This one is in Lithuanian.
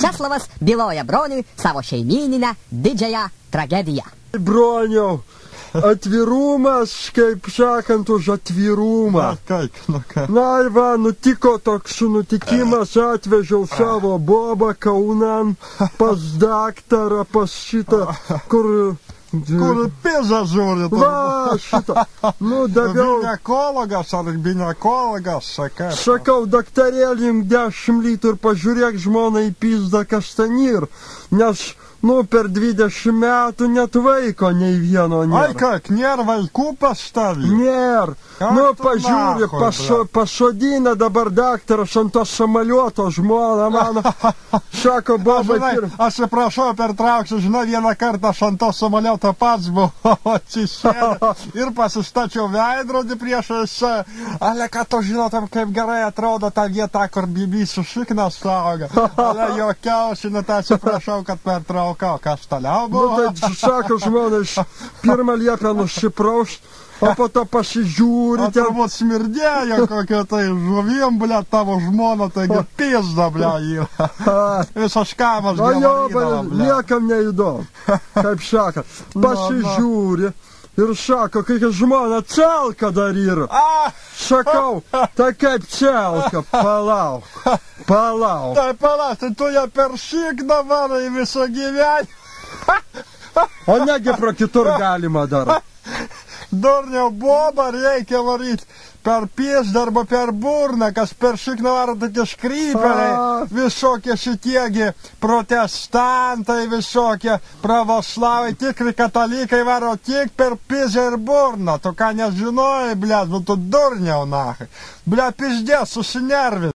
Česlavas byloja broniui savo šeimyninę didžiąją tragediją. Broniau, atvirumas, kaip sakant, už atvirumą. Na, va, nutiko toks nutikimas, atvežiau savo bobą Kaunan pas daktarą, pas šitą, kur pizą žiūri. Va, šitą. Nu, daviau. Ginekologas ar ginekologas, sakai. Sakau, daktarėlim 10 litrų ir pažiūrėk žmoną į pizdą, kas ten yra. Nes, nu, per 20 metų net vaiko nei vieno nėra. Ai, kaip, nėra vaikų pas tavį? Nėra. Nu, pažiūrė, pasodina dabar daktaras ant to samolioto žmoną mano. Sako, boba, aš prašau, pertrauksiu, žinai, vieną kartą aš ant to samolioto pats buvau atsisėdę ir pasistačiau veidrodį priešais. Ale, ką tu žinotum, kaip gerai atrodo ta vieta, kur bibysų šiknas sauga. Ale, jokiausi, nu, tai atsiprašau, kad pertraukau, kas toliau buvo. Nu, tai sako žmonės, pirmą liepę nusipraust, o po to pasižiūri. Turbūt smirdėjo kokio tai žuviem, ble, tavo žmona, taigi pizda, ble, yra. Visas kamas gavarydavo, ble. Niekam neįdomu, kaip sako. Pasižiūri ir sako, kai žmona celka dar yra. Sakau, tai kaip celka, palauk. Tai palauk, tai tu ją per šikną varai visą gyvenimą. O negi pro kitur galima dar. Durniau bobą reikia varyti per pėsdą arba per burną, kas per šikną varo tokie škrypeliai, visokie šitiegi protestantai, visokie pravoslavai, tikri katalikai varo tik per pėsdą ir burną. Tu ką nežinojai, blėt, tu durniau, nahai. Blėt, pizdės, susinervit.